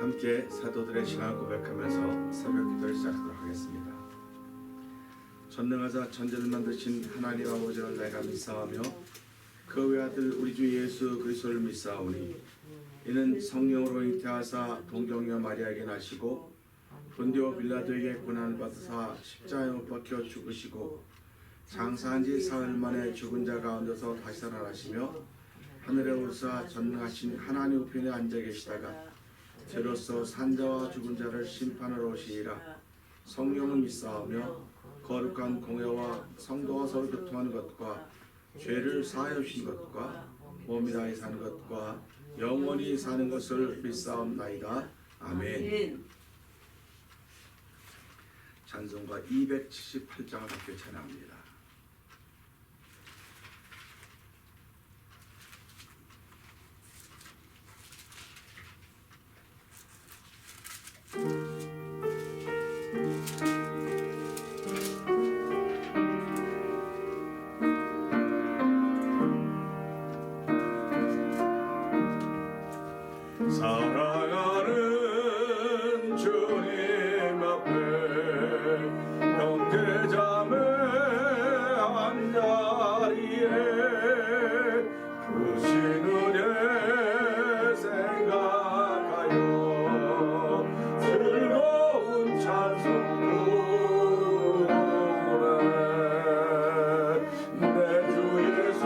함께 사도들의 신앙을 고백하면서 새벽 기도를 시작하도록 하겠습니다. 전능하사 천지를 만드신 하나님 아버지를 내가 믿사오며 그 외아들 우리 주 예수 그리스도를 믿사오니 이는 성령으로 잉태하사 동정녀 마리아에게 나시고 본디오 빌라도에게 고난을 받으사 십자가에 못 박혀 죽으시고 장사한 지 사흘 만에 죽은 자 가운데서 다시 살아나시며 하늘에 오르사 전능하신 하나님 우편에 앉아 계시다가 저로서 산자와 죽은 자를 심판하러 오시니라. 성령을 믿사오며 거룩한 공회와 성도와 서로 교통하는 것과 죄를 사하여 주신 것과 몸이 다해 사는 것과 영원히 사는 것을 믿사옵나이다. 아멘. 찬송가 278장을 함께 찬양합니다. 사랑하는 주님 앞에 형제자매 한자리에 크신 은혜 생각하여 즐거운 찬송 부르네. 내 주 예수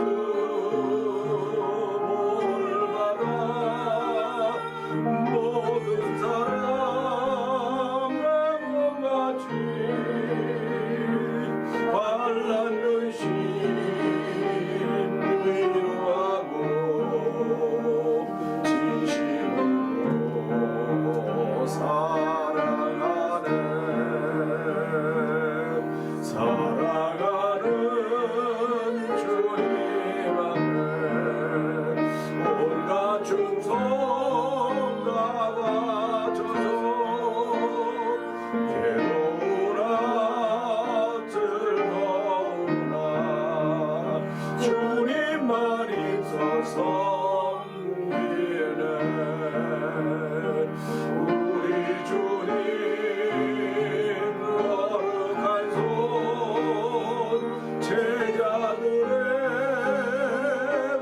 모든 사람의 몸같이 환난 근심 위로하고 진심으로 사랑하는 주님 앞에 온갖 충성 바쳐서 괴로우나 즐거우나 주님만 있어서 섬기네. 우리 주님 거룩한 손 제자들의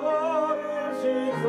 발을 씻어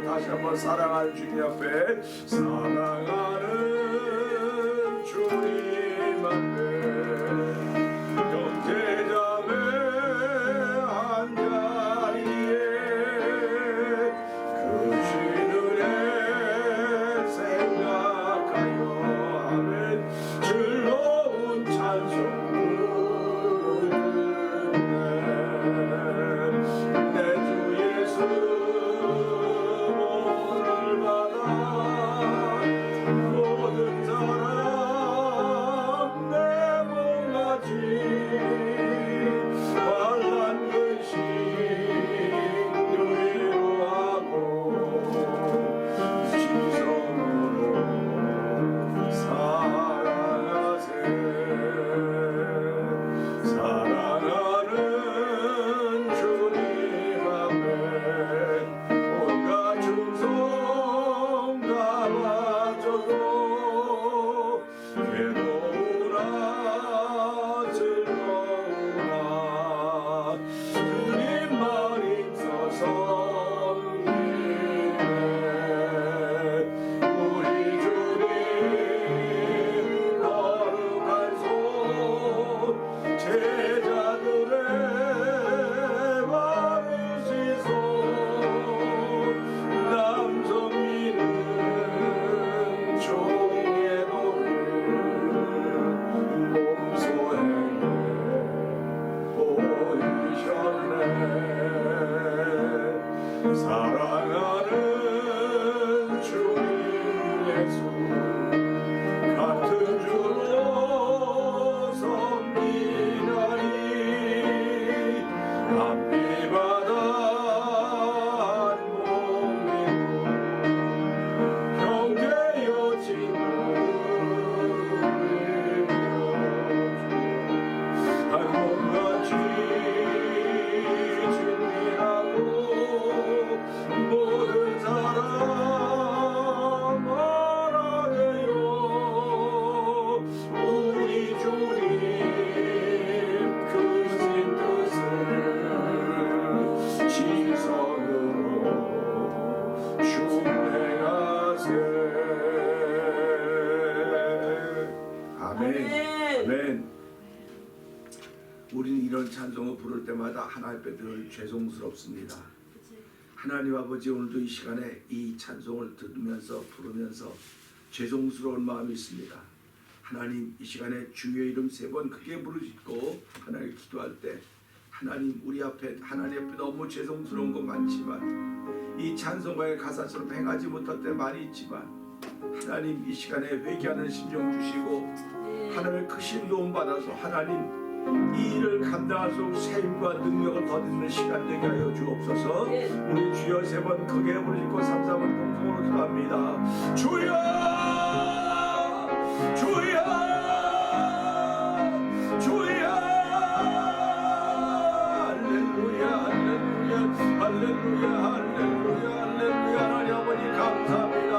다시 한번 사랑하는 주님 앞에 사랑하는 주님 앞에 형제자매 한자리에 크신 은혜 생각하여 아멘 즐거운 찬송 부르네. 내 주 예수 모든 사람 찬송을 부를 때마다 하나님 앞에 늘 죄송스럽습니다. 하나님 아버지, 오늘도 이 시간에 이 찬송을 들으면서 부르면서 죄송스러운 마음이 있습니다. 하나님, 이 시간에 주의 이름 3번 크게 부르시고 하나님 기도할 때 하나님, 우리 앞에 하나님 앞에 너무 죄송스러운 것 많지만 이 찬송가의 가사처럼 행하지 못할 때 많이 있지만 하나님, 이 시간에 회개하는 심령 주시고 하나님의 크신 도움 받아서 하나님 이 일을 감당할 수 없는 세임과 능력을 거두는 시간 되게 하여 주옵소서. 우리 주여 3번 크게 부르시고 3번 동성으로 기도합니다. 주여, 주여, 주여. 할렐루야, 할렐루야, 할렐루야, 할렐루야, 할렐루야. 하나님 아버지 감사합니다.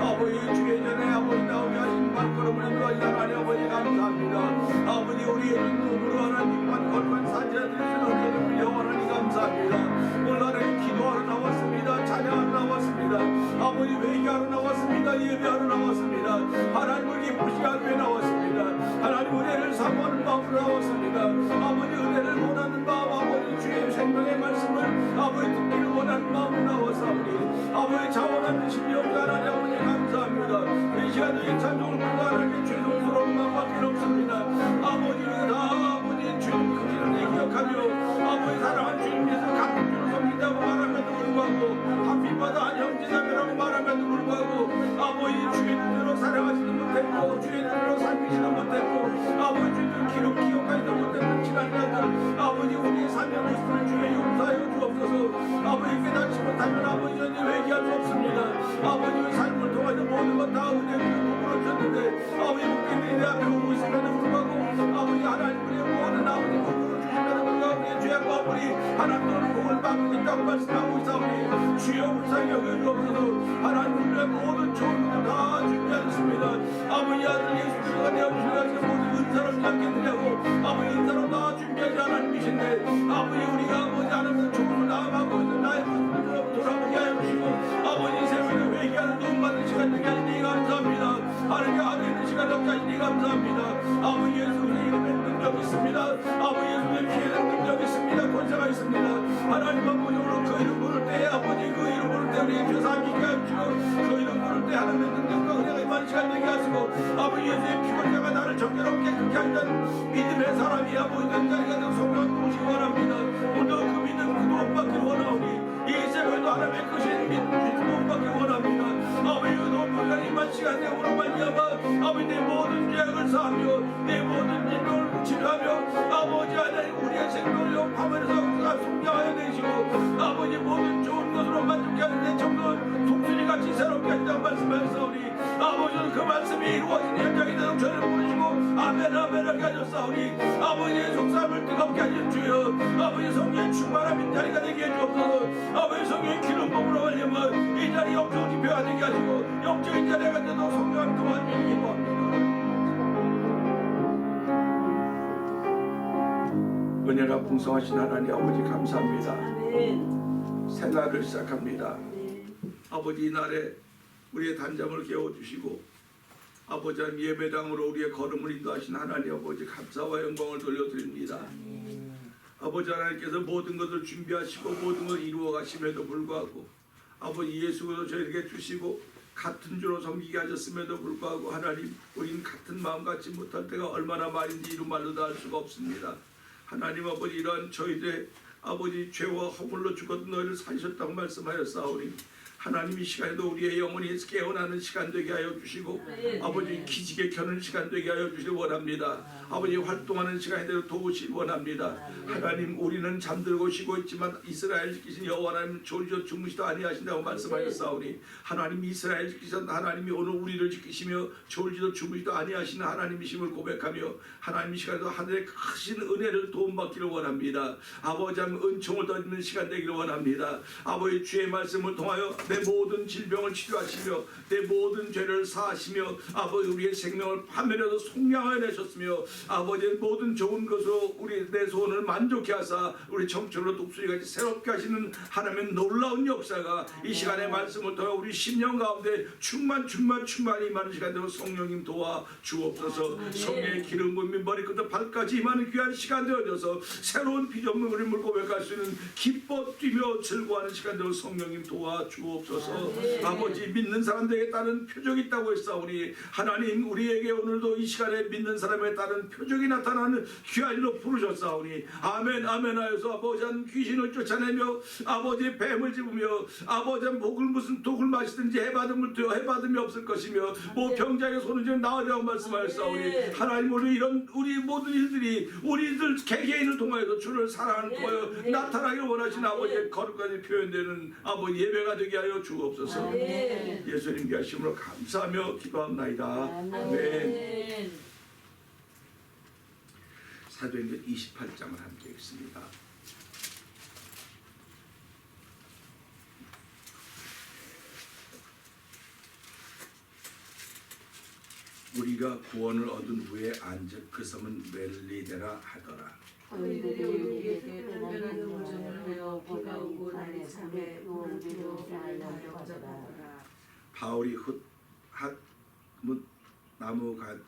아버지 주의 전에 아버지 나오게 하신 발걸음을 인도하신 하나님 아버지 감사합니다. 아버지 우리의 눈으로 하나님만 걸만 사죄하실 수 없는 영원하니 감사합니다. 오늘 하나님 기도하러 나왔습니다. 찬양하러 나왔습니다. 아버지 회개하러 나왔습니다. 예배하러 나왔습니다. 하나님을 기쁘시게 하기 위해 나왔습니다. 하나님 은혜를 사모하는 마음으로 나왔습니다. 아버지 은혜를 원하는 마음, 아버지 주의 생명의 말씀을 아버지 듣기를 원하는 마음으로 나왔사오니 아버지 자원하는 심령자 하나님 아버지 감사합니다. 이 시간에 이 찬송을 부르고 하나님께 죄송스러운 마음밖에 없습니다. 아버지 다 아버지 주님 크기를 기억하며 아버지 사랑하는 주님께서 같은 주를 섬긴다고 말함에도 불구하고 한빛마다 한 형제자매라고 말함에도 불구하고 아버지 주의 눈으로 사랑하지는 못했고 주의 눈으로 살피지는 못했고 아버지 주님 기록 기억하지도 못했던 지난날들 아버지 우리의 삶의 모습을 주의 용서하여 주옵소서. 아버지 깨닫지 못하면 아버지 전에 회개할 수 없습니다. 아버지의 삶을 통해서 모든 것 다 은혜 부으로 줬는데 아버지 목회들이 내 앞에 오고 있음에도 불구하고 아버지 하나님 우리의 모든 아버지 복을 주시면도 불구하고 우리의 죄악과 우리 하나님의 복을 받고 있다고 말씀하고 있사오니 주여 불쌍히 여겨주옵소서. 하나님 우리의 모든 좋은 것을 다 준비하셨습니다. 아버지 아들 예수 그리스도가 내어주시는 것을 모든 은사롭지 않겠느냐고 아버지 은사로 다 준비하지 하나님이신데 아버지 우리가 아버지 하나님의 좋은 나음하고 있는 나의 모습으로 돌아보게 하여 주시고 아버지 세상에 회개하는 도움 받는 시간 되게 하시니 감사합니다. 하나님 안에 있는 시간 없게 하시니 감사합니다. 아버지 예수의 이름에 능력 있습니다. 아버지 예수의 피에는 능력 있습니다. 권세가 있습니다. 하나님 아버지 오늘 그 이름 부를 때 아버지 그 이름 부를 때 우리의 죄사함이 있게 하시고 그 이름 부를 때 하나님의 능력과 은혜가 임하는 시간 되게 하시고 아버지 예수의 피권자가 나를 정결롭게 그렇게 한다는 믿음의 사람이 아버지 된 자리가 되고 성령 부으시기 원합니다. 오늘 그 믿음 그 도움 받기를 원하오니 이 새벽에도 하나님의 크신 믿음 그 도움 받기를 원합니다. 아버지 그 도움 받기를 임한 시간 내 오늘 말미암아 아버지 내 모든 죄악을 사하며 내 모든 질병을 치료하며 아버지 하나님 우리의 생명을 영파하면서 속량하여 내시고 아버지 모든 좋은 것으로 만족케 하는데 정말 독수리같이 새롭게 한다고 말씀하셨사오니 아버지는 그 말씀이 이루어진 현장이 되도록 저를 부르시고 아멘 아멘 하게 하셨사오니 아버지의 속삭임을 뜨겁게 하신 주여 아버지 성령의 충만한 빈자리가 되게 해주옵소서. 아버지 성령의 기름 부음으로 하려면 이 자리 영적 지표가 되게 하시고 영적인 자리가 되도록 성령을 도와주시기 바랍니다. 은혜가 풍성하신 하나님 아버지 감사합니다. 새날을 시작합니다. 아버지 이 날에 우리의 단잠을 깨워주시고 아버지 하나님 예배당으로 우리의 걸음을 인도하신 하나님 아버지 감사와 영광을 돌려드립니다. 아버지 하나님께서 모든 것을 준비하시고 모든 것을 이루어 가심에도 불구하고 아버지 예수도 저에게 주시고 같은 주로 섬기게 하셨음에도 불구하고 하나님 우리는 같은 마음 갖지 못할 때가 얼마나 많은지 이루 말로 다 할 수가 없습니다. 하나님 아버지 이러한 저희들의 아버지 죄와 허물로 죽었던 너희를 살리셨다고 말씀하였사오니 하나님 이 시간에도 우리의 영혼이 깨어나는 시간 되게 하여 주시고 아버지 기지개 켜는 시간 되게 하여 주시길 원합니다. 아버지 활동하는 시간에 대해 도우시길 원합니다. 하나님 우리는 잠들고 쉬고 있지만 이스라엘 지키신 여호와 하나님 졸지어 주무시도 아니하신다고 말씀하셨사오니 하나님 이스라엘 지키신 하나님이 오늘 우리를 지키시며 졸지도 주무시도 아니하시는 하나님이심을 고백하며 하나님 이 시간에도 하늘의 크신 은혜를 도움받기를 원합니다. 아버지 하나님 은총을 더 있는 시간 되기를 원합니다. 아버지 주의 말씀을 통하여 내 모든 질병을 치료하시며 내 모든 죄를 사하시며 아버지 우리의 생명을 파멸해서 속량하여 내셨으며 아버지 모든 좋은 것으로 우리 내 소원을 만족케 하사 우리 청춘으로 독수리같이 새롭게 하시는 하나님의 놀라운 역사가 이 시간의 말씀을 통해 우리 심령 가운데 충만히 임하는 시간 되고 성령님 도와 주옵소서. 성령의 기름 부음이 머리끝부터 발까지 임하는 귀한 시간 되어져서 새로운 비전물을 물고 외갈 수 있는 기뻐 뛰며 즐거워하는 시간 되어 성령님 도와 주옵소서. 아버지 믿는 사람들에게 따른 표적이 있다고 했사오니 하나님 우리에게 오늘도 이 시간에 믿는 사람에 따른 표적이 나타나는 귀한 일로 부르셨사오니 아멘 아멘 하여서 아버지는 귀신을 쫓아내며 아버지 뱀을 집으며 아버지 목을 무슨 독을 마시든지 해받음이 없을 것이며 뭐 병자에게 손을 쥐어 나으리라고 말씀하셨사오니 하나님 우리 모든 일들이 우리들 개개인을 통하여서 주를 사랑하는 통하여 나타나기를 원하시는 아버지의 거룩까지 표현되는 아버지 예배가 되게 하여 주옵소서. 예수님 귀하심으로 감사하며 기도합나이다. 아멘. 사도행전 28장을 함께 읽습니다. 우리가 구원을 얻은 후에 안즉 그 섬은 멜리데라 하더라. 저희들이 우리에게 특별한 음종을 하여 비가 오고 날이 참에 우리로 하여 가져가더라. 바울이 훗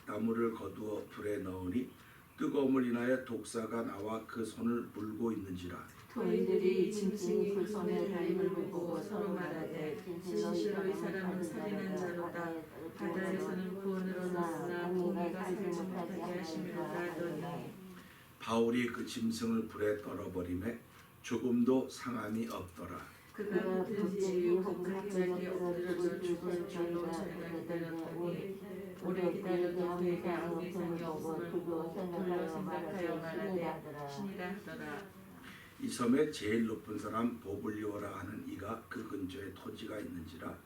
나무를 거두어 불에 넣으니 뜨거움을 인하여 독사가 나와 그 손을 물고 있는지라. 저희들이 짐승이 그 손에 달림을 보고 서로 말하되 진실로 이 사람은 살인한 자로다. 바다에서는 구원으로 났으나 공의가 살지 못하게 하심이로다 하더니 바울이 그 짐승을 불에 떨어버리매 조금도 상함이 없더라. 그가 붙들지 갑자기 엎드려져 죽을 줄로 저희가 기다렸더니 오래 기다려도 그에게 아무 이상이 없음을 보고 돌려 생각하여 말하되 신이라 하더라. 이 섬의 제일 높은 사람 보블리오라 하는 이가 그 근처에 토지가 있는지라.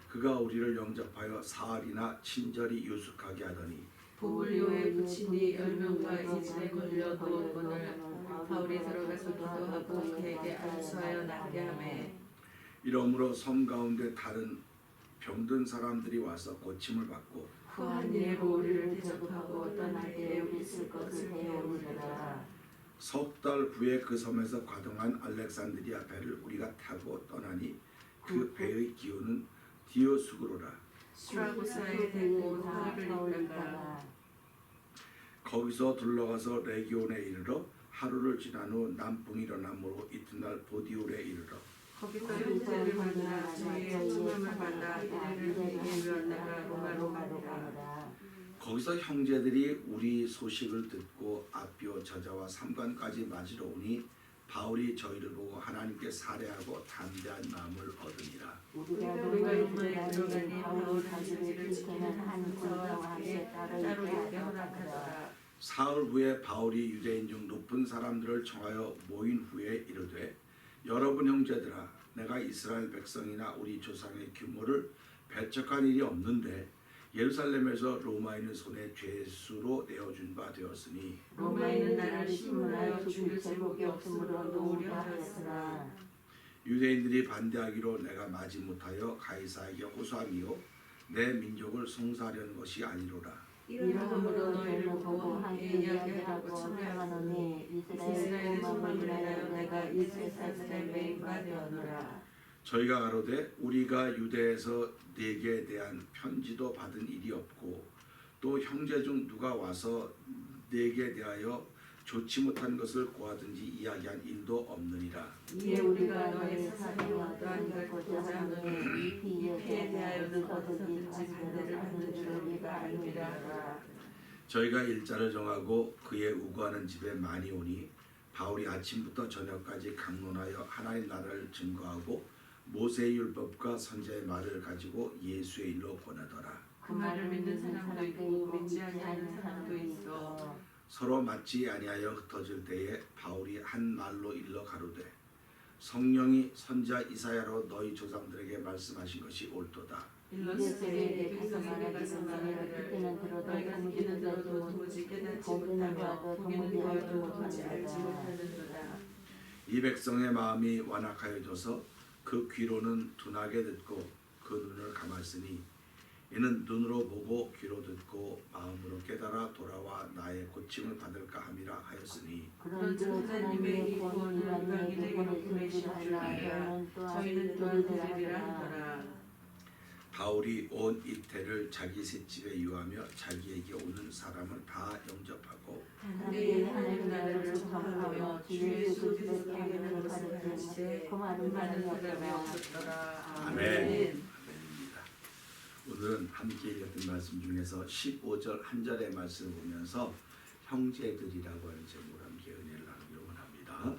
그가 우리를 영접하여 사흘이나 친절히 유숙하게 하더니 보블리오의 부친이 10명과 이질에 걸려 누웠거늘 바울이 들어가서 기도하고 그에게 안수하여 낫게 하매 이러므로 섬 가운데 다른 병든 사람들이 와서 고침을 받고 후한 일로 우리를 대접하고 떠날 때에 우리 쓸 것을 배우리라. 석 달 후에 그 섬에서 과동한 알렉산드리아 배를 우리가 타고 떠나니 그 배의 기호는 디오수그로라. 스라고사에 대고 사흘을 있다가 거기서 둘러가서 레기온에 이르러 하루를 지난 후 남풍이 일어나므로 이튿날 보디올에 이르러 거기서 형제를 만나 저희의 청함을 받아 이래를 그에게 이르렀다가 로마로 가니라. 거기서 형제들이 우리 소식을 듣고 아비오 저자와 삼관까지 맞으러 오니 바울이 저희를 보고 하나님께 살해하고 담대한 마음을 얻으니라. 우리가 로마에 들어가니 바울 자신을 지키는 한 군사와 함께 따로 있게 허락하더라. 사흘 후에 바울이 유대인 중 높은 사람들을 청하여 모인 후에 이르되 여러분 형제들아 내가 이스라엘 백성이나 우리 조상의 규모를 배척한 일이 없는데 예루살렘에서 로마인의 손에 죄수로 내어준 바 되었으니 로마인은 나를 신문하여 죽일 제목이 없으므로 놓으려 하였으나 유대인들이 반대하기로 내가 마지못하여 가이사에게 호소함이요 내 민족을 송사하려는 것이 아니로라. 이러함으로 너희를 보고 함께 이야기하고 청하노니 이스라엘의 소망을 위하여 내가 이 세상에 매인 바 되었노라. 저희가 가로되 우리가 유대에서 네게 대한 편지도 받은 일이 없고 또 형제 중 누가 와서 네게 대하여 좋지 못한 것을 고하든지 이야기한 일도 없느니라. 이에 우리가 너의 사상이 어떠한 걸 보자 하노니 이 피에 대하여는 어디서든지 반대를 받는 줄 우리가 알미라. 저희가 일자를 정하고 그의 우거하는 집에 많이 오니 바울이 아침부터 저녁까지 강론하여 하나님 나라를 증거하고 모세의 율법과 선지자의 말을 가지고 예수의 일로 권하더라. 그 말을 믿는 사람도 있고 믿지 아니하는 사람도 있어. 서로 맞지 아니하여 흩어질 때에 바울이 한 말로 일러 가로되 성령이 선지자 이사야로 너희 조상들에게 말씀하신 것이 옳도다. 일러스되 백성에게 가서 말하기를 너희가 듣기는 들어도 도무지 깨닫지 못하며 보기는 보아도 도무지 알지 못하는도다. 이 백성의 마음이 완악하여져서 그 귀로는 둔하게 듣고 그 눈을 감았으니 이는 눈으로 보고 귀로 듣고 마음으로 깨달아 돌아와 나의 고침을 받을까 함이라 하였으니 그런즉 하나님의 이 구원을 이방인에게 보내신 줄 알라. 저희는 또한 들으리라 하더라. 바울이 온 이태를 자기 셋집에 유하며 자기에게 오는 사람을 다 영접하고 그의 하나님 나라를 전파하며 주 예수 그리스도께 하는 것을 가르치되 그 많은 사람이 없었더라. 아멘. 아멘. 오늘은 함께 읽었던 말씀 중에서 15절 한 절의 말씀을 보면서 형제들이라고 하는 제목으로 함께 은혜를 나누기를 원합니다.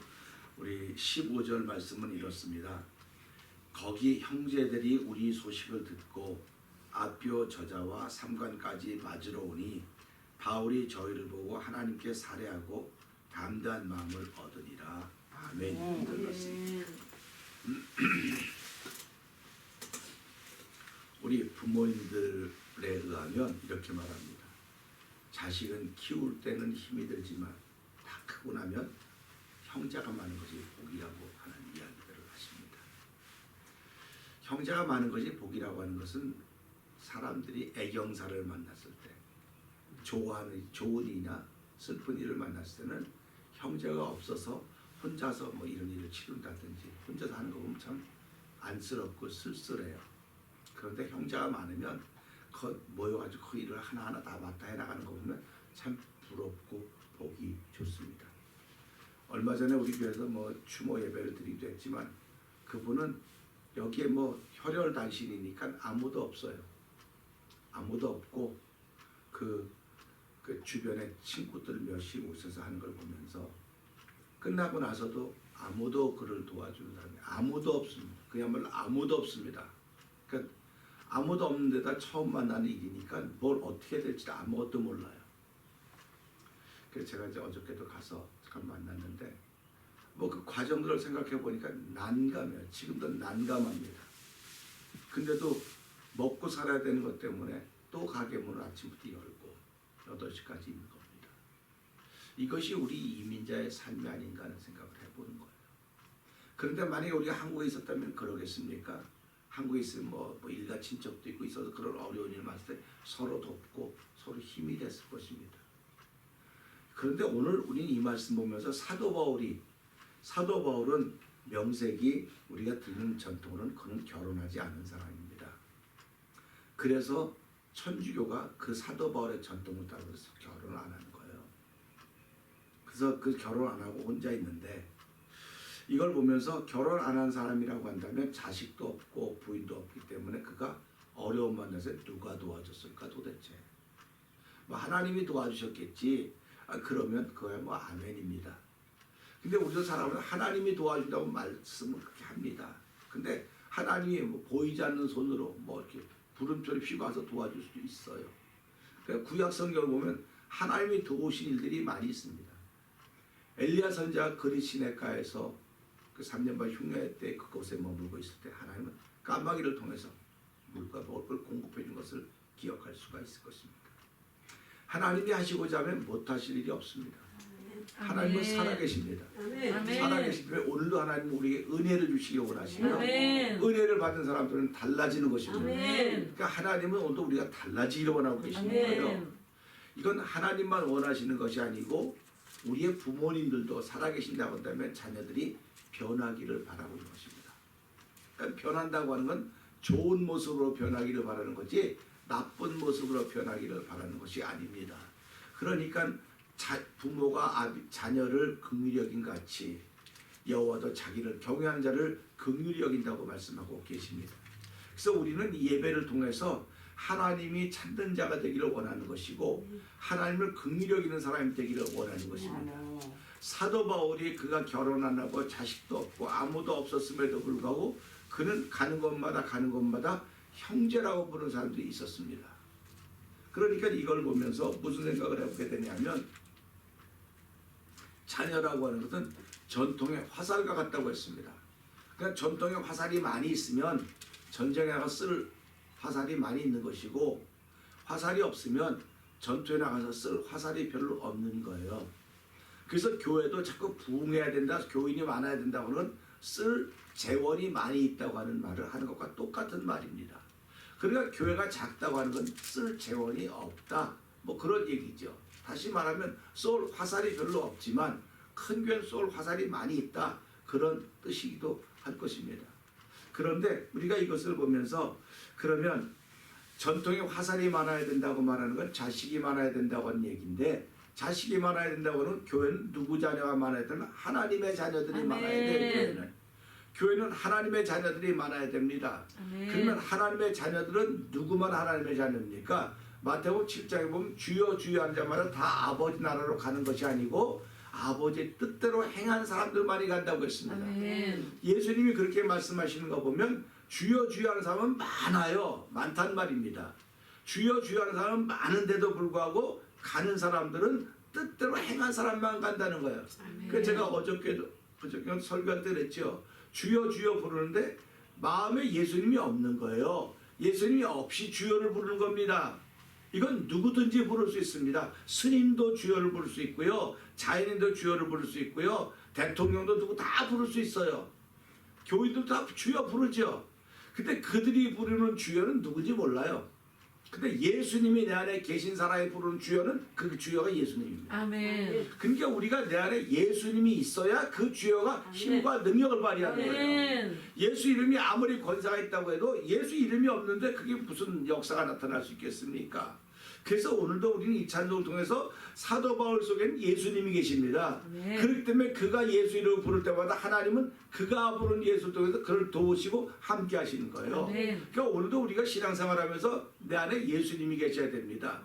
우리 15절 말씀은 이렇습니다. 거기 형제들이 우리 소식을 듣고 아뼈 저자와 삼관까지 맞으러 오니 바울이 저희를 보고 하나님께 살해하고 담대한 마음을 얻으니라. 아멘. 들었습니다. 우리 부모님들에 의하면 이렇게 말합니다. 자식은 키울 때는 힘이 들지만 다 크고 나면 형제가 많은 것이 복이라고 하는 이야기들을 하십니다. 형제가 많은 것이 복이라고 하는 것은 사람들이 애경사를 만났을 때 좋아하는 좋은 일이나 슬픈 일을 만났을 때는 형제가 없어서 혼자서 뭐 이런 일을 치른다든지 혼자서 하는 거 보면 참 안쓰럽고 쓸쓸해요. 그런데 형제가 많으면 모여가지고 그 일을 하나하나 다 맡아 해나가는 거 보면 참 부럽고 보기 좋습니다. 얼마 전에 우리 교회에서 뭐 추모 예배를 드리기도 했지만 그분은 여기에 뭐 혈혈단신이니까 아무도 없어요. 아무도 없고 그 주변에 친구들 몇씩 오셔서 하는 걸 보면서 끝나고 나서도 아무도 그를 도와주는 사람이 아무도 없습니다. 그야말로 아무도 없습니다. 그러니까 아무도 없는 데다 처음 만나는 일이니까 뭘 어떻게 될지 아무것도 몰라요. 그래서 제가 이제 어저께도 가서 잠깐 만났는데 뭐 그 과정들을 생각해 보니까 난감해요. 지금도 난감합니다. 근데도 먹고 살아야 되는 것 때문에 또 가게 문을 아침부터 열고 8시까지 있는 겁니다. 이것이 우리 이민자의 삶이 아닌가 하는 생각을 해보는 거예요. 그런데 만약에 우리가 한국에 있었다면 그러겠습니까? 한국에 있으면 뭐 일가 친척도 있고 있어서 그런 어려운 일 많을 때 서로 돕고 서로 힘이 됐을 것입니다. 그런데 오늘 우리는 이 말씀 보면서 사도 바울은 명색이 우리가 듣는 전통으로는 그는 결혼하지 않은 사람입니다. 그래서 천주교가 그 사도 바울의 전통을 따라서 결혼을 안 하는 거예요. 그래서 그 결혼 안 하고 혼자 있는데 이걸 보면서 결혼 안 한 사람이라고 한다면 자식도 없고 부인도 없기 때문에 그가 어려움 만나서 누가 도와줬을까 도대체. 뭐 하나님이 도와주셨겠지. 그러면 그거야 뭐 아멘입니다. 근데 우리도 사람은 하나님이 도와준다고 말씀을 그렇게 합니다. 근데 하나님이 뭐 보이지 않는 손으로 뭐 이렇게 부름처럼 휘고 와서 도와줄 수도 있어요. 그러니까 구약 성경을 보면 하나님이 도우신 일들이 많이 있습니다. 엘리야 선지자가 그리 시내가에서 그 3년 반 흉년의 때 그곳에 머물고 있을 때 하나님은 까마귀를 통해서 물과 먹을 걸 공급해 준 것을 기억할 수가 있을 것입니다. 하나님이 하시고자 하면 못하실 일이 없습니다. 하나님은 살아계십니다. 살아계시기 때문에 오늘도 하나님은 우리에게 은혜를 주시기 원하시며 은혜를 받은 사람들은 달라지는 것입니다. 그러니까 하나님은 오늘도 우리가 달라지기를 원하고 계시는 거예요. 이건 하나님만 원하시는 것이 아니고 우리의 부모님들도 살아계신다고 한다면 자녀들이 변하기를 바라고 있는 것입니다. 그러니까 변한다고 하는 건 좋은 모습으로 변하기를 바라는 거지 나쁜 모습으로 변하기를 바라는 것이 아닙니다. 그러니까 부모가 자녀를 긍휼히 여긴 같이 여호와도 자기를 경외하는 자를 긍휼히 여긴다고 말씀하고 계십니다. 그래서 우리는 이 예배를 통해서 하나님이 찾는 자가 되기를 원하는 것이고 하나님을 긍휼히 여기는 사람이 되기를 원하는 것입니다. 사도 바울이 그가 결혼 안 하고 자식도 없고 아무도 없었음에도 불구하고 그는 가는 곳마다 형제라고 부르는 사람들이 있었습니다. 그러니까 이걸 보면서 무슨 생각을 해보게 되냐면 자녀라고 하는 것은 전통의 화살과 같다고 했습니다. 그러니까 전통의 화살이 많이 있으면 전쟁에 나가 쓸 화살이 많이 있는 것이고 화살이 없으면 전투에 나가서 쓸 화살이 별로 없는 거예요. 그래서 교회도 자꾸 부흥해야 된다, 교인이 많아야 된다고는 쓸 재원이 많이 있다고 하는 말을 하는 것과 똑같은 말입니다. 그러니까 교회가 작다고 하는 건 쓸 재원이 없다, 뭐 그런 얘기죠. 다시 말하면 쏠 화살이 별로 없지만 큰 교회는 쏠 화살이 많이 있다, 그런 뜻이기도 할 것입니다. 그런데 우리가 이것을 보면서 그러면 전통의 화살이 많아야 된다고 말하는 건 자식이 많아야 된다고 하는 얘기인데, 자식이 많아야 된다고 하는 교회는 누구 자녀가 많아야 되나? 하나님의 자녀들이 많아야 돼요. 교회는 하나님의 자녀들이 많아야 됩니다. 그러면 하나님의 자녀들은 누구만 하나님의 자녀입니까? 마태복음 7장에 보면 주여 주여 하는 자마다 다 아버지 나라로 가는 것이 아니고 아버지의 뜻대로 행한 사람들만이 간다고 했습니다. 아멘. 예수님이 그렇게 말씀하시는 거 보면 주여 주여 하는 사람은 많아요. 많단 말입니다. 주여 주여 하는 사람은 많은데도 불구하고 가는 사람들은 뜻대로 행한 사람만 간다는 거예요. 그래서 제가 어저께 설교할 때 그랬죠. 주여 주여 부르는데 마음에 예수님이 없는 거예요. 예수님이 없이 주여를 부르는 겁니다. 이건 누구든지 부를 수 있습니다. 스님도 주여를 부를 수 있고요. 자연인도 주여를 부를 수 있고요. 대통령도 누구 다 부를 수 있어요. 교인들도 다 주여 부르죠. 근데 그들이 부르는 주여는 누구지 몰라요. 근데 예수님이 내 안에 계신 사람이 부르는 주여는 그 주여가 예수님입니다. 아멘. 그러니까 우리가 내 안에 예수님이 있어야 그 주여가 힘과 능력을 발휘하는 거예요. 아멘. 예수 이름이 아무리 권세가 있다고 해도 예수 이름이 없는데 그게 무슨 역사가 나타날 수 있겠습니까? 그래서 오늘도 우리는 이 찬송을 통해서 사도 바울 속에는 예수님이 계십니다. 아멘. 그렇기 때문에 그가 예수 이름을 부를 때마다 하나님은 그가 부른 예수를 통해서 그를 도우시고 함께 하시는 거예요. 아멘. 그러니까 오늘도 우리가 신앙생활하면서 내 안에 예수님이 계셔야 됩니다.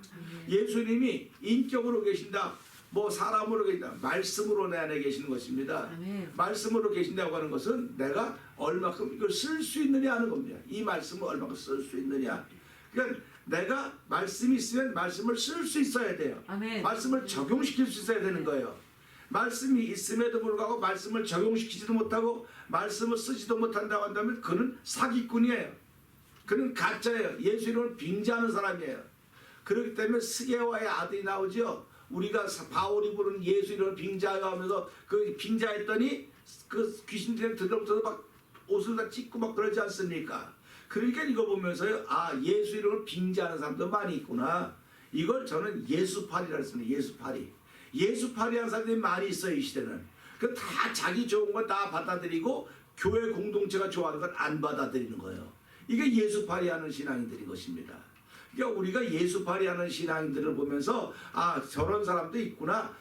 예수님이 인격으로 계신다, 뭐 사람으로 계신다, 말씀으로 내 안에 계시는 것입니다. 아멘. 말씀으로 계신다고 하는 것은 내가 얼마큼 이걸 쓸 수 있느냐 하는 겁니다. 이 말씀을 얼마큼 쓸 수 있느냐. 그러니까 내가 말씀이 있으면 말씀을 쓸 수 있어야 돼요. 아멘. 말씀을 적용시킬 수 있어야 되는 거예요. 말씀이 있음에도 불구하고 말씀을 적용시키지도 못하고 말씀을 쓰지도 못한다고 한다면 그는 사기꾼이에요. 그는 가짜예요. 예수 이름을 빙자하는 사람이에요. 그렇기 때문에 스게와의 아들이 나오죠. 우리가 바울이 부른 예수 이름을 빙자하여 하면서 그 빙자했더니 그 귀신들이 들어붙어서 막 옷을 다 찢고 막 그러지 않습니까? 그러니까 이거 보면서요, 아, 예수 이름을 빙자하는 사람도 많이 있구나. 이걸 저는 예수파리라고 했습니다. 예수파리. 예수파리 하는 사람들이 많이 있어요, 이 시대는. 그 다 자기 좋은 건 다 받아들이고 교회 공동체가 좋아하는 건 안 받아들이는 거예요. 이게 예수파리 하는 신앙인들인 것입니다. 그러니까 우리가 예수파리 하는 신앙인들을 보면서 아, 저런 사람도 있구나.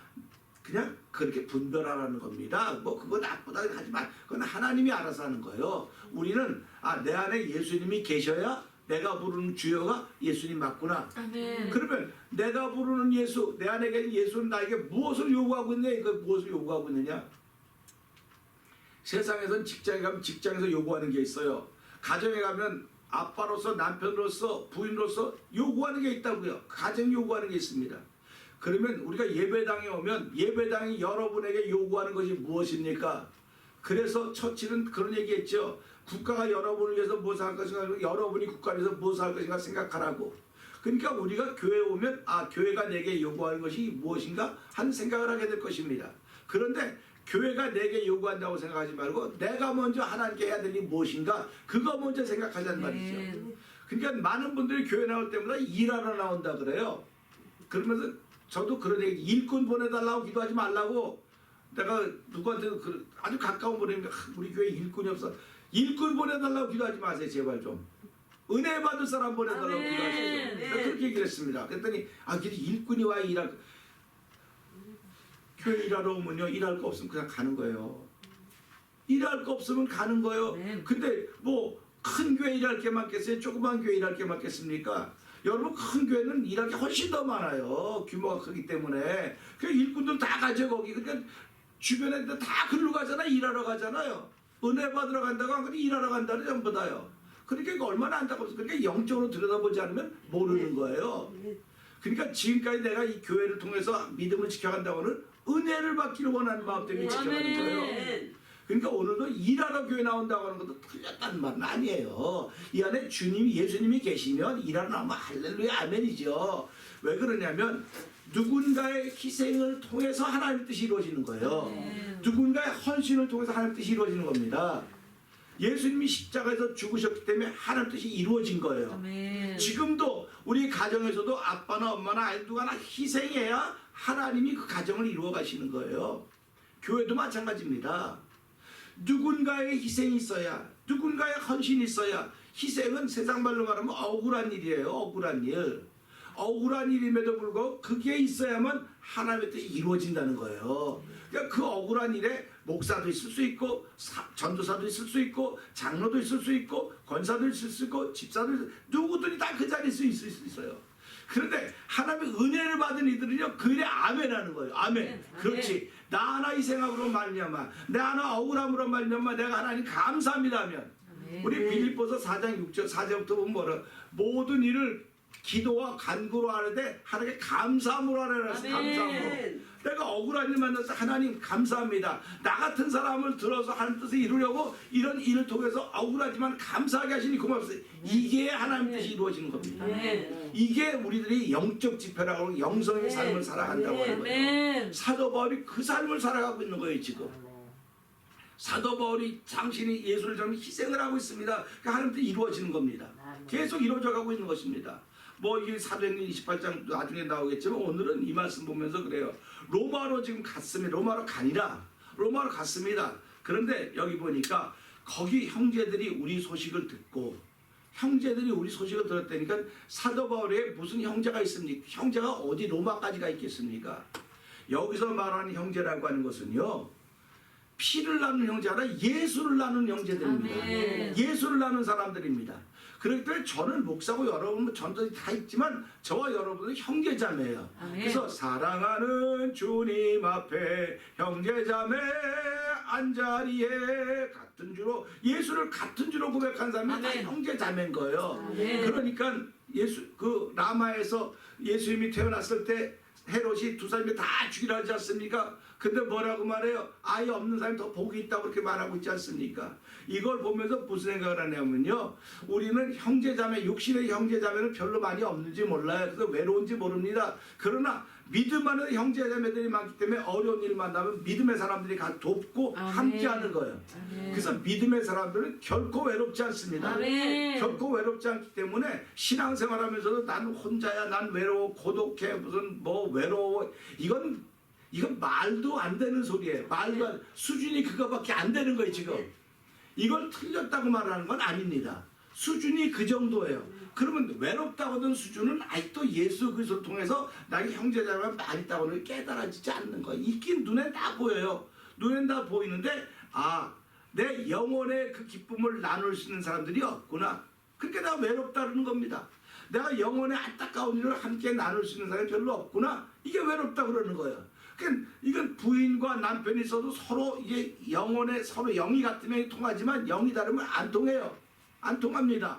그냥 그렇게 분별하라는 겁니다. 뭐 그거 나쁘다 하지만 그건 하나님이 알아서 하는 거예요. 우리는 아, 내 안에 예수님이 계셔야 내가 부르는 주여가 예수님 맞구나. 아멘. 그러면 내가 부르는 예수, 내 안에 계신 예수는 나에게 무엇을 요구하고 있냐? 이거 무엇을 요구하고 있느냐? 세상에선 직장에 가면 직장에서 요구하는 게 있어요. 가정에 가면 아빠로서, 남편으로서, 부인으로서 요구하는 게 있다고요. 가정 요구하는 게 있습니다. 그러면 우리가 예배당에 오면 예배당이 여러분에게 요구하는 것이 무엇입니까? 그래서 처칠은 그런 얘기했죠. 국가가 여러분을 위해서 무엇을 할 것인가, 여러분이 국가를 위해서 무엇을 할 것인가 생각하라고. 그러니까 우리가 교회에 오면 아, 교회가 내게 요구하는 것이 무엇인가 하는 생각을 하게 될 것입니다. 그런데 교회가 내게 요구한다고 생각하지 말고 내가 먼저 하나님께 해야 될 일이 무엇인가, 그거 먼저 생각하자는 말이죠. 그러니까 많은 분들이 교회 나올 때마다 일하러 나온다 그래요. 그러면서 저도 그런 얘기, 일꾼 보내달라고 기도하지 말라고. 내가 누구한테도 아주 가까운 분이 우리 교회 일꾼이 없어. 일꾼 보내달라고 기도하지 마세요, 제발 좀. 은혜 받을 사람 보내달라고 아멘. 기도하시죠. 내가 그렇게 얘기를 했습니다. 그랬더니 아, 일꾼이 와 일할. 교회 일하러 오면요, 일할 거 없으면 그냥 가는 거예요. 일할 거 없으면 가는 거예요. 아멘. 근데 뭐 큰 교회 일할 게 많겠어요? 조그만 교회 일할 게 많겠습니까? 여러분, 큰 교회는 일할 게 훨씬 더 많아요. 규모가 크기 때문에. 그 일꾼들 다 가죠 거기. 그러니까 주변에 애들 다 글로 가잖아. 일하러 가잖아요. 은혜 받으러 간다고 안 그래, 일하러 간다는 전부 다요. 그러니까 이거 얼마나 안타깝습니까? 그러니까 영적으로 들여다보지 않으면 모르는 거예요. 그러니까 지금까지 내가 이 교회를 통해서 믿음을 지켜간다고는 은혜를 받기를 원하는 마음 때문에 지켜가는 거예요. 그러니까 오늘도 일하러 교회 나온다고 하는 것도 틀렸다는 말은 아니에요. 이 안에 주님이, 예수님이 계시면 일하러 나오면 할렐루야 아멘이죠. 왜 그러냐면 누군가의 희생을 통해서 하나님의 뜻이 이루어지는 거예요. 누군가의 헌신을 통해서 하나님의 뜻이 이루어지는 겁니다. 예수님이 십자가에서 죽으셨기 때문에 하나님의 뜻이 이루어진 거예요. 아멘. 지금도 우리 가정에서도 아빠나 엄마나 아이 누가나 희생해야 하나님이 그 가정을 이루어 가시는 거예요. 교회도 마찬가지입니다. 누군가의 희생이 있어야, 누군가의 헌신이 있어야. 희생은 세상 말로 말하면 억울한 일이에요. 억울한 일. 억울한 일임에도 불구하고 그게 있어야만 하나님의 뜻이 이루어진다는 거예요. 그러니까 그 억울한 일에 목사도 있을 수 있고 전도사도 있을 수 있고 장로도 있을 수 있고 권사도 있을 수 있고 집사도 있을 수 있고 누구든지 다 그 자리에 있을 수 있어요. 그런데 하나님의 은혜를 받은 이들은요 그 일에 아멘하는 거예요. 아멘. 그렇지. 나 하나 희생함으로 말미암아 나 하나 억울함으로 말미암아 내가 하나님 감사합니다 하면 우리 빌립보서 4장 6절 4절부터 보면 뭐라 모든 일을 기도와 간구로 하는데 하나님께 감사함으로 하라. 감사함으로. 내가 억울한 일 만나서 하나님 감사합니다. 나 같은 사람을 들어서 하나님 뜻을 이루려고 이런 일을 통해서 억울하지만 감사하게 하시니 고맙습니다. 이게 하나님 뜻이 이루어지는 겁니다. 이게 우리들이 영적 지표라고 하고 영성의 삶을 살아간다고 하는 거예요. 사도 바울이 그 삶을 살아가고 있는 거예요 지금. 사도 바울이 당신이 예수를 전에 희생을 하고 있습니다. 그러니까 하나님 뜻이 이루어지는 겁니다. 계속 이루어져 가고 있는 것입니다. 뭐 이게 사도행전 28장 나중에 나오겠지만 오늘은 이 말씀 보면서 그래요. 로마로 지금 갔습니다. 로마로 가니라. 로마로 갔습니다. 그런데 여기 보니까 거기 형제들이 우리 소식을 듣고 형제들이 우리 소식을 들었다니까 사도 바울에 무슨 형제가 있습니까? 형제가 어디 로마까지가 있겠습니까? 여기서 말하는 형제라고 하는 것은요. 피를 나눈 형제가 아니라 예수를 나눈 형제들입니다. 아멘. 예수를 나눈 사람들입니다. 그렇기 때문에 저는 목사고 여러분 전도지 다 있지만 저와 여러분은 형제자매예요. 그래서 사랑하는 주님 앞에 형제자매 한자리에 같은 주로 예수를 같은 주로 고백한 사람이 다 형제자매인 거예요. 그러니까 예수 그 라마에서 예수님이 태어났을 때 헤롯이 두 사람이 다 죽이려 하지 않습니까? 근데 뭐라고 말해요? 아이 없는 사람이 더 복이 있다고 그렇게 말하고 있지 않습니까? 이걸 보면서 무슨 생각을 하냐면요. 우리는 형제자매, 육신의 형제자매는 별로 많이 없는지 몰라요. 그래서 외로운지 모릅니다. 그러나 믿음 안에 형제자매들이 많기 때문에 어려운 일 만나면 믿음의 사람들이 가 돕고 함께하는 거예요. 그래서 믿음의 사람들은 결코 외롭지 않습니다. 결코 외롭지 않기 때문에 신앙생활하면서도 난 혼자야, 난 외로워, 고독해, 무슨 뭐 외로워 이건 말도 안 되는 소리예요. 말도 안, 수준이 그거밖에 안 되는 거예요 지금. 이걸 틀렸다고 말하는 건 아닙니다. 수준이 그 정도예요. 그러면 외롭다고 하던 수준은 아직도 예수 그리스도를 통해서 나의 형제자매가 많이 있다고는 깨달아지지 않는 거예요. 있긴 눈에 다 보여요. 눈에 다 보이는데 내 영혼의 그 기쁨을 나눌 수 있는 사람들이 없구나. 그러니까 내가 외롭다는 겁니다. 내가 영혼의 안타까운 일을 함께 나눌 수 있는 사람이 별로 없구나. 이게 외롭다 그러는 거예요. 그러니까 이건 부인과 남편이 있어도 서로 이게 영혼의 서로 영이 같으면 통하지만 영이 다르면 안 통해요. 안 통합니다.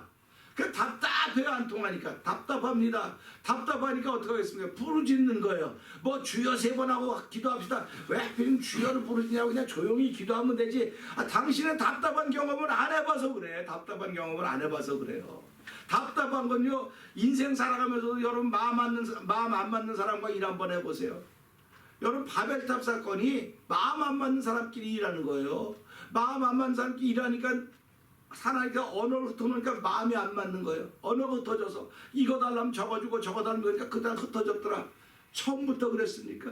그 답답해요. 안 통하니까 답답합니다. 답답하니까 어떻게 하겠습니까? 부르짖는 거예요. 뭐 주여 3번 하고 기도합시다. 왜 하필 주여를 부르짖냐고 그냥 조용히 기도하면 되지. 당신은 답답한 경험을 안 해봐서 그래. 답답한 경험을 안 해봐서 그래요. 답답한 건요. 인생 살아가면서도 여러분 마음 안 맞는 사람과 일 한번 해보세요. 여러분 바벨탑 사건이 마음 안 맞는 사람끼리 일하는 거예요. 마음 안 맞는 사람끼리 일하니까 하나니까 언어를 흩어놓으니까 마음이 안 맞는 거예요. 언어가 흩어져서 이거 달라면 저거 주고 저거 달라면 그러니까 그다음 흩어졌더라. 처음부터 그랬습니까?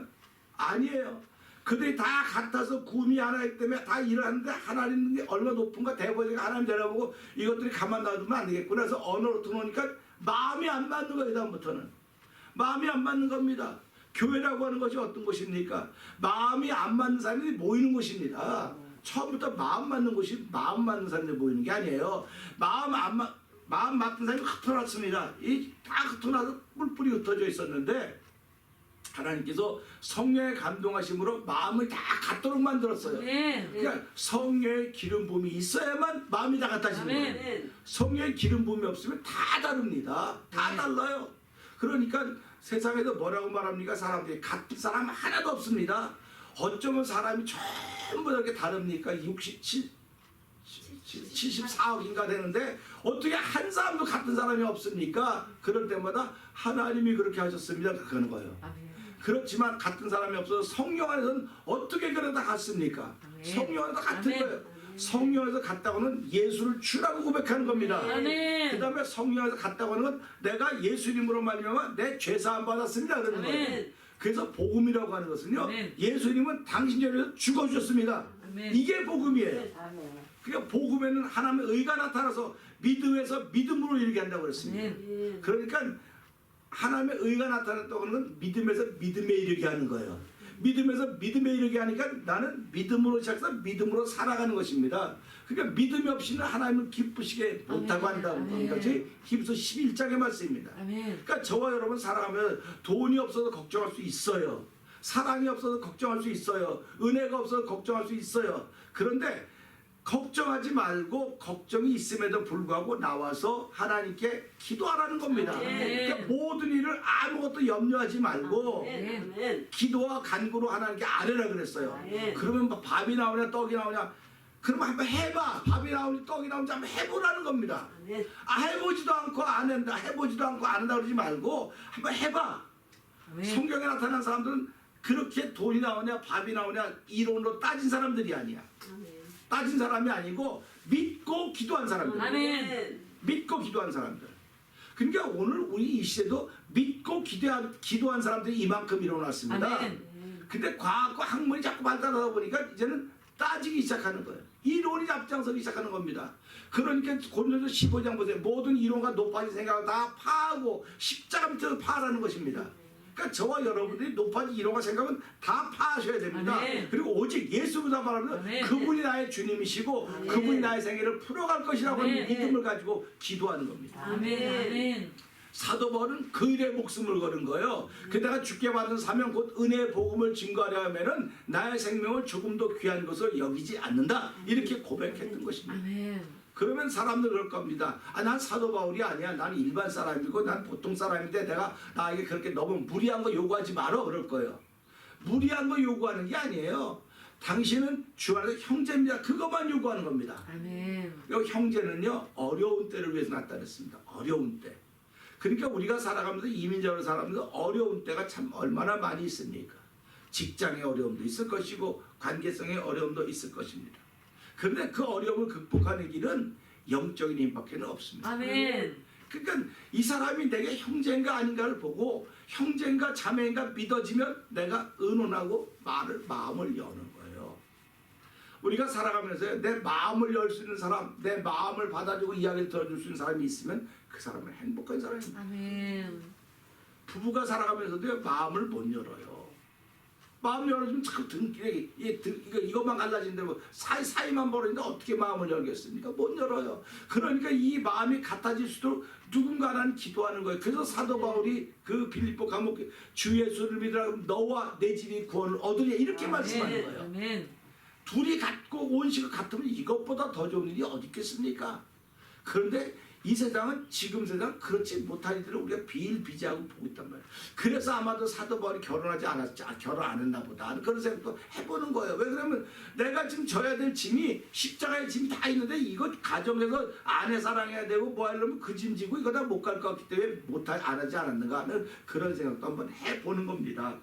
아니에요. 그들이 다 같아서 구미 하나이기 때문에 다 일을 하는데 하나님이 얼마나 높은가 대보니까 하나님 내려보고 이것들이 가만 놔두면 안 되겠구나 해서 언어를 흩어놓으니까 마음이 안 맞는 거예요. 다음부터는 마음이 안 맞는 겁니다. 교회라고 하는 것이 어떤 것입니까? 마음이 안 맞는 사람들이 모이는 곳입니다. 처음부터 마음 맞는 곳이 마음 맞는 사람들이 모이는 게 아니에요. 마음 맞는 사람이 흩어났습니다. 다 흩어나서 뿔뿔이 흩어져 있었는데 하나님께서 성령의 감동하심으로 마음을 다 같도록 만들었어요. 그러니까 성령의 기름 부음이 있어야만 마음이 다 같아지는 거예요. 성령의 기름 부음이 없으면 다 다릅니다. 다 달라요. 그러니까 세상에서 뭐라고 말합니까? 사람들이 같은 사람 하나도 없습니다. 어쩌면 사람이 전부 이렇게 다릅니까? 74억인가 되는데 어떻게 한 사람도 같은 사람이 없습니까? 그럴 때마다 하나님이 그렇게 하셨습니다. 그러는 거예요. 그렇지만 같은 사람이 없어서 성령 안에서는 어떻게 그러다 같습니까? 아멘. 성령 안에서 같은 아멘. 거예요. 성령 안에서 같다고는 예수를 주라고 고백하는 겁니다. 아멘. 그 다음에 성령 안에서 같다고 하는 건 내가 예수 이름으로 말미암아 내 죄사함 받았습니다 그러는 거예요. 아멘. 그래서 복음이라고 하는 것은요, 아멘. 예수님은 당신을 위해서 죽어주셨습니다. 아멘. 이게 복음이에요. 아멘. 그러니까 복음에는 하나님의 의가 나타나서 믿음에서 믿음으로 이르게 한다고 그랬습니다. 아멘. 그러니까 하나님의 의가 나타났다고 하는 건 믿음에서 믿음에 이르게 하는 거예요. 믿음에서 믿음에 이르게 하니까 나는 믿음으로 시작해서 믿음으로 살아가는 것입니다. 그러니까 믿음이 없이는 하나님을 기쁘시게 못하고 아멘. 한다는 아멘. 것이 히브리서 11장의 말씀입니다. 아멘. 그러니까 저와 여러분 살아가면 돈이 없어서 걱정할 수 있어요. 사랑이 없어서 걱정할 수 있어요. 은혜가 없어서 걱정할 수 있어요. 그런데 걱정하지 말고 걱정이 있음에도 불구하고 나와서 하나님께 기도하라는 겁니다. 아멘. 그러니까 모든 일을 아무것도 염려하지 말고 아멘. 기도와 간구로 하나님께 아뢰라 그랬어요. 아멘. 그러면 뭐 밥이 나오냐 떡이 나오냐 그러면 한번 해봐. 밥이 나오니 떡이 나오는지 한번 해보라는 겁니다. 아멘. 해보지도 않고 안 한다, 해보지도 않고 안 한다 그러지 말고 한번 해봐. 아멘. 성경에 나타난 사람들은 그렇게 돈이 나오냐 밥이 나오냐 이론으로 따진 사람들이 아니야. 따진 사람이 아니고 믿고 기도한 사람들. 아멘. 믿고 기도한 사람들. 그러니까 오늘 우리 이 시대도 믿고 기도한 사람들이 이만큼 일어났습니다. 아멘. 근데 과학과 학문이 자꾸 발달하다 보니까 이제는 따지기 시작하는 거예요. 이론이 앞장서기 시작하는 겁니다. 그러니까 고린도서 15장 보세요. 모든 이론과 높아진 생각을 다 파하고 십자가 밑에서 파라는 것입니다. 그러니까 저와 여러분들이 높아진 이론과 생각은 다 파하셔야 됩니다. 아멘. 그리고 오직 예수보다 말하면 아멘. 그분이 나의 주님이시고 아멘. 그분이 나의 생애를 풀어갈 것이라고 하는 아멘. 믿음을 가지고 기도하는 겁니다. 아멘. 아멘. 사도 바울은 그 일에 목숨을 거는 거예요. 게다가 주께 받은 사명 곧 은혜의 복음을 증거하려 하면은 나의 생명을 조금도 귀한 것을 여기지 않는다. 이렇게 고백했던 것입니다. 아멘. 그러면 사람들 그럴 겁니다. 난 사도 바울이 아니야. 난 일반 사람이고 난 보통 사람인데 내가 나에게 그렇게 너무 무리한 거 요구하지 말어 그럴 거예요. 무리한 거 요구하는 게 아니에요. 당신은 주 안에서 형제입니다. 그것만 요구하는 겁니다. 아멘. 여기 형제는요 어려운 때를 위해서 나타냈습니다. 어려운 때. 그러니까 우리가 살아가면서 이민자로 살아가면서 어려운 때가 참 얼마나 많이 있습니까? 직장의 어려움도 있을 것이고 관계성의 어려움도 있을 것입니다. 그런데 그 어려움을 극복하는 길은 영적인 힘밖에는 없습니다. 아멘. 그러니까 이 사람이 내게 형제인가 아닌가를 보고 형제인가 자매인가 믿어지면 내가 의논하고 마음을 여는 거예요. 우리가 살아가면서 내 마음을 열 수 있는 사람, 내 마음을 받아주고 이야기를 들어줄 수 있는 사람이 있으면 그 사람은 행복한 사람입니다. 아멘. 부부가 살아가면서도 마음을 못 열어요. 마음 열어주면 자꾸 등길에 이것만 갈라지는데 뭐 사이만 벌어지는데 어떻게 마음을 열겠습니까? 못 열어요. 그러니까 이 마음이 같아질 수도 누군가는 기도하는 거예요. 그래서 사도 바울이 그 빌립보 감옥 주 예수를 믿으라 너와 내 집이 구원을 얻으랴 이렇게 말씀하는 거예요. 아멘. 둘이 같고 온식이 같으면 이것보다 더 좋은 일이 어디 있겠습니까? 그런데 이 세상은 지금 세상 그렇지 못한 이들을 우리가 비일비재하고 보고 있단 말이에요. 그래서 아마도 사도 바울이 결혼하지 않았지, 결혼 안 했나 보다. 그런 생각도 해보는 거예요. 왜 그러면 내가 지금 져야 될 짐이 십자가의 짐이 다 있는데 이거 가정에서 아내 사랑해야 되고 뭐 하려면 그 짐 지고 이거 다 못 갈 것 같기 때문에 안 하지 않았는가 하는 그런 생각도 한번 해보는 겁니다.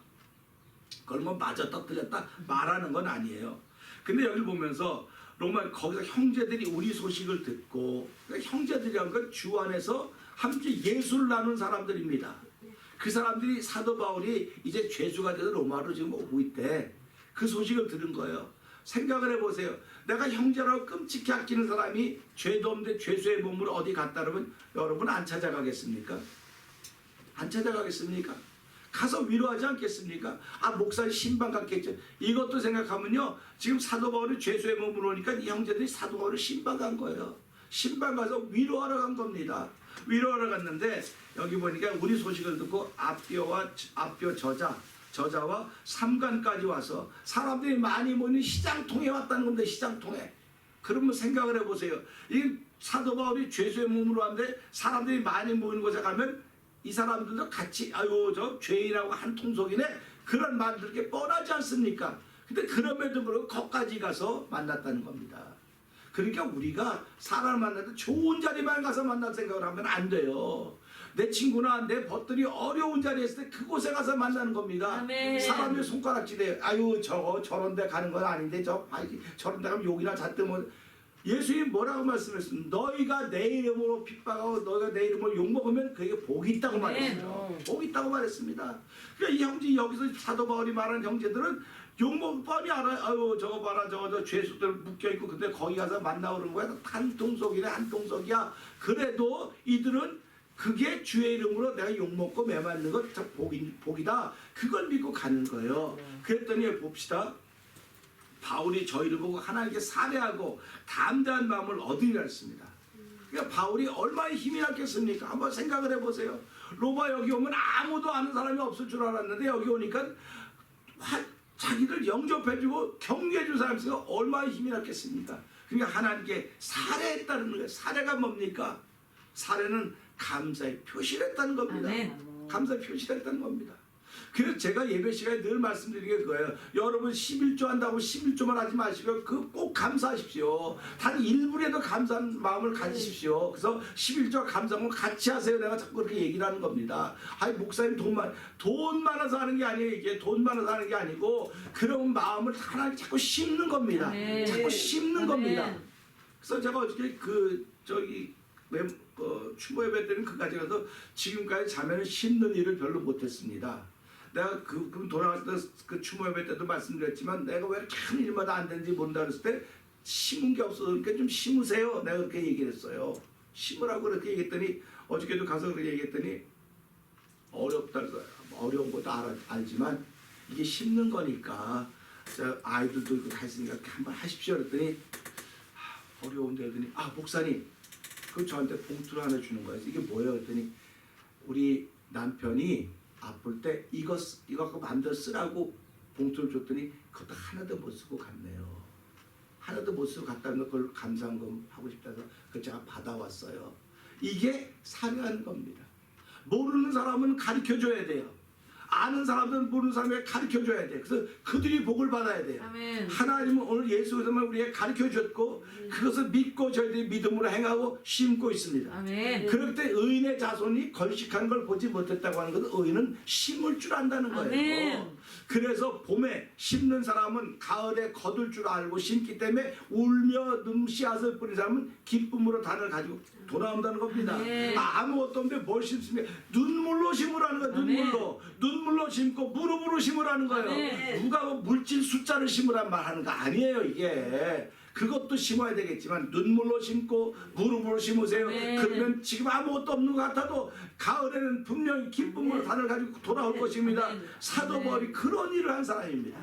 그걸 뭐 맞았다 틀렸다 말하는 건 아니에요. 근데 여기 보면서 로마 거기서 형제들이 우리 소식을 듣고 그러니까 형제들이란 건 주 안에서 함께 예수를 나눈 사람들입니다. 그 사람들이 사도 바울이 이제 죄수가 돼서 로마로 지금 오고 있대. 그 소식을 들은 거예요. 생각을 해보세요. 내가 형제라고 끔찍히 아끼는 사람이 죄도 없는데 죄수의 몸을 어디 갔다 그러면 여러분 안 찾아가겠습니까? 안 찾아가겠습니까? 가서 위로하지 않겠습니까? 목사님 신방 갔겠죠. 이것도 생각하면요. 지금 사도 바울이 죄수의 몸으로 오니까 이 형제들이 사도 바울을 신방 간 거예요. 신방 가서 위로하러 간 겁니다. 위로하러 갔는데 여기 보니까 우리 소식을 듣고 앞뼈 저자와 삼간까지 와서 사람들이 많이 모이는 시장통에 왔다는 겁니다. 시장통에. 그러면 생각을 해보세요. 이 사도 바울이 죄수의 몸으로 왔는데 사람들이 많이 모이는 곳에 가면 이 사람들도 같이 아유 저 죄인하고 한 통속이네 그런 말들이 뻔하지 않습니까? 근데 그럼에도 불구하고 거기까지 가서 만났다는 겁니다. 그러니까 우리가 사람을 만날 때 좋은 자리만 가서 만날 생각을 하면 안 돼요. 내 친구나 내 벗들이 어려운 자리에 있을 때 그곳에 가서 만나는 겁니다. 아멘. 사람의 손가락질에 아유 저런 데 가는 건 아닌데 저런 데 가면 욕이나 잔뜩 뭐 예수님이 뭐라고 말씀했습니까? 너희가 내 이름으로 핍박하고 너희가 내 이름으로 욕먹으면 그게 복이 있다고 말했어요. 복이 있다고 말했습니다. 그러니까 이 형제 여기서 사도 바울이 말하는 형제들은 욕먹을 뻔히 알아요. 아유 저거 봐라 저거 죄수들 묶여있고 근데 거기 가서 만나고 그러는 거야. 한 통속이네 한 통속이야. 그래도 이들은 그게 주의 이름으로 내가 욕먹고 매맞는 것 복이다. 그걸 믿고 가는 거예요. 그랬더니 봅시다. 바울이 저희를 보고 하나님께 사례하고 담대한 마음을 얻으리라 했습니다. 그러니까 바울이 얼마나 힘이 났겠습니까? 한번 생각을 해보세요. 로마 여기 오면 아무도 아는 사람이 없을 줄 알았는데 여기 오니까 자기를 영접해주고 격려해줄 사람이 있으니까 얼마나 힘이 났겠습니까? 그러니까 하나님께 사례했다는 거예요. 사례가 뭡니까? 사례는 감사의 표시를 했다는 겁니다. 감사의 표시를 했다는 겁니다. 그래서 제가 예배 시간에 늘 말씀드리는 게 그거예요. 여러분 11조 한다고 11조만 하지 마시고 꼭 감사하십시오. 단 1분에도 감사한 마음을 가지십시오. 그래서 11조 감사함을 같이 하세요. 내가 자꾸 그렇게 얘기를 하는 겁니다. 아니 목사님 돈 많아서 하는 게 아니에요. 이게 돈 많아서 하는 게 아니고 그런 마음을 하나님 자꾸 심는 겁니다. 자꾸 심는 겁니다. 그래서 제가 어저께 추모 예배 때는 그까지 가서 지금까지 자매는 심는 일을 별로 못했습니다. 내가 그럼 돌아갔을 때 그 추모 예배 때도 말씀드렸지만 내가 왜 이렇게 큰 일마다 안 되는지 모른다 그랬을 때 심은 게 없어서 그러니까 좀 심으세요. 내가 그렇게 얘기를 했어요. 심으라고 그렇게 얘기했더니 어저께도 가서 그렇게 얘기했더니 어렵다 그래서 어려운 것도 알지만 이게 심는 거니까 아이들도 이거 다 있으니까 한번 하십시오 그랬더니 어려운데 그랬더니 목사님 그 저한테 봉투를 하나 주는 거예요. 이게 뭐예요? 그랬더니 우리 남편이 아플 때 이거 갖고 만들어 쓰라고 봉투를 줬더니 그것도 하나도 못 쓰고 갔네요. 하나도 못 쓰고 갔다는 걸 그걸 감사한 거 하고 싶다서 그걸 제가 받아왔어요. 이게 사랑하는 겁니다. 모르는 사람은 가르쳐줘야 돼요. 아는 사람들은 모르는 사람에게 가르쳐줘야 돼요. 그래서 그들이 복을 받아야 돼요. 아멘. 하나님은 오늘 예수에서만 우리에게 가르쳐줬고 그것을 믿고 저희들이 믿음으로 행하고 심고 있습니다. 아멘. 그럴 때 의인의 자손이 걸식한 걸 보지 못했다고 하는 것은 의인은 심을 줄 안다는 거예요. 아멘. 그래서 봄에 심는 사람은 가을에 거둘 줄 알고 심기 때문에 울며 씨앗을 뿌린 사람은 기쁨으로 단을 가지고 돌아온다는 겁니다. 아무것도 없는데 뭘 심습니까? 눈물로 심으라는 거예요. 눈물로 심고 무릎으로 심으라는 거예요. 누가 뭐 물질 숫자를 심으란 말 하는 거 아니에요. 이게 그것도 심어야 되겠지만 눈물로 심고 무릎으로 심으세요. 그러면 지금 아무것도 없는 것 같아도 가을에는 분명히 기쁨으로 단을 가지고 돌아올 것입니다. 사도 바울이 그런 일을 한 사람입니다.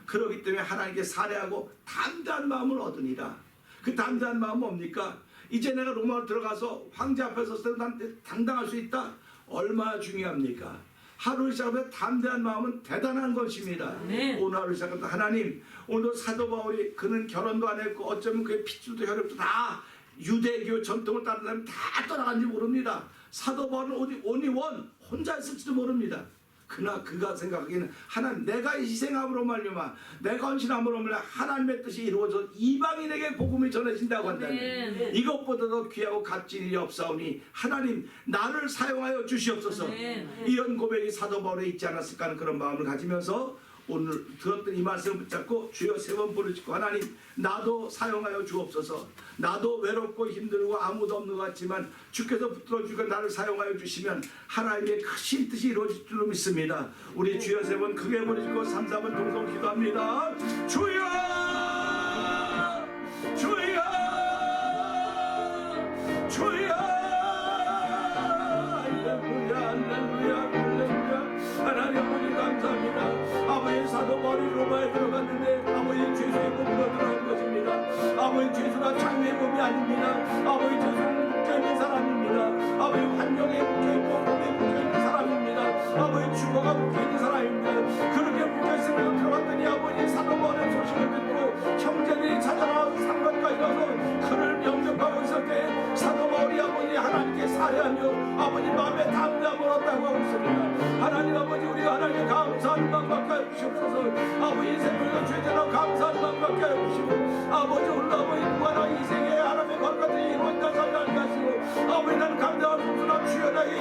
그렇기 때문에 하나님께 사례하고 담대한 마음을 얻으니라. 그 담대한 마음은 뭡니까? 이제 내가 로마로 들어가서 황제 앞에 섰을 때 당당할 수 있다? 얼마나 중요합니까? 하루를 시작하면 담대한 마음은 대단한 것입니다. 오늘 하루 시작하면 하나님 오늘 사도 바울이 그는 결혼도 안 했고 어쩌면 그의 핏줄도 혈육도 다 유대교 전통을 따르는 사람이 다 떠나간지 모릅니다. 사도 바울은 only one 혼자 있을지도 모릅니다. 그러나 그가 생각하기에는 하나님 내가 희생함으로 말미암아 내가 헌신함으로 말미암아 하나님의 뜻이 이루어져 이방인에게 복음이 전해진다고 한다면 이것보다도 귀하고 값진 일이 없사오니 하나님 나를 사용하여 주시옵소서. 이런 고백이 사도 바울에 있지 않았을까 하는 그런 마음을 가지면서 오늘 들었던 이 말씀을 붙잡고 주여 세 번 부르짖고 하나님 나도 사용하여 주옵소서. 나도 외롭고 힘들고 아무도 없는 것 같지만 주께서 붙들어주고 나를 사용하여 주시면 하나님의 크신 뜻이 이루어질 줄 믿습니다. 우리 주여 세 번 크게 부르짖고 3, 4번 동성 기도합니다. 주여 주여 주여 할렐루야 할렐루야 할렐루야. 하나님 아버지 감사합니다. 아버지 사도 바울이 로마에 들어갔는데 아버지 죄수의 몸으로 들어간 것입니다. 아버지 죄수가 장애의 몸이 아닙니다. 아버지 죄수는 묶여있는 사람입니다. 아버지 환경에 묶여있고 몸에 묶여있는 사람입니다. 아버지 주거가 묶여있는 사람입니다. 그렇게 묶여있으면 들어갔더니 아버지 사도 바울의 소식을 듣고 형제들이 찾아나와서 상관까지 가서 그를 영접하고 있을 때 사도 바울이 아버지 하나님께 사례하며 아버지 마음에 담대함을 얻다고 하고 있습니다. 하나님 아버지 우리가 하나님께 감사하는 마음밖에 하여 주시옵소서. 아버지 인생을 죄전하고 감사하는 마음밖에 하여 주시고 아버지 오늘 아버지 무한한 인생에 하나님의 거룩한 뜻이 이루어진다 살게 하시고 아버지 나는 감당할 수 없으나 주여 나에게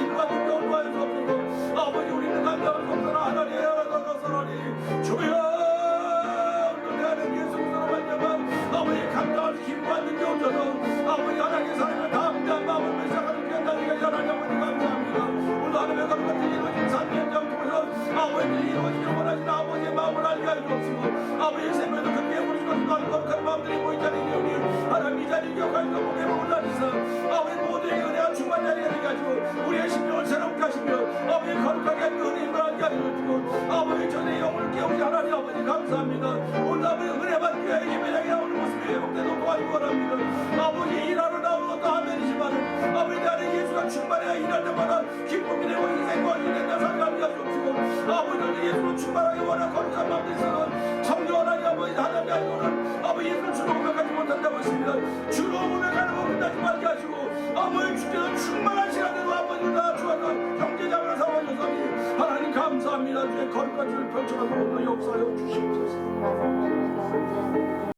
아버지 생명도 그렇게 우리도 거룩한 마음들이 모인 자리에 오니 하나님 이 자리에 기억하시고 목에 올라주사 아버지 모두에게 은혜와 충만 자리가 되게 하시고 우리의 심령을 새롭게 하시며 아버지 거룩하게 하시고 은혜를 임하게 하시고 아버지 전에 영혼을 깨우시 하나님 아버지 감사합니다. 오늘 아버지 은혜만 교회 예배장에 나오는 모습이 회복되도록 도와주기 원합니다. 아버지 일하러 나오는 것도 하면이지만 아버지 나는 예수가 충만해야 일할 때마다 기쁨이 되고 인생과 인생과 살감이 하시옵시고 아버지 예수로 충만하게 원하는 거룩한 마음이 있어서 성령 하나님 아버지 하나님 아니고는 아버지 예수를 주로 고백하지 못한다고 했습니다. 주로 고백하는 거 끝나지 말게 하시고 아버지 주께서 충만한 시간으로 아버지를 다 주어서 형제자매로 삼아주소니 하나님 감사합니다. 주의 거룩한 주를 펼쳐가서 오늘 역사하여 주시옵소서.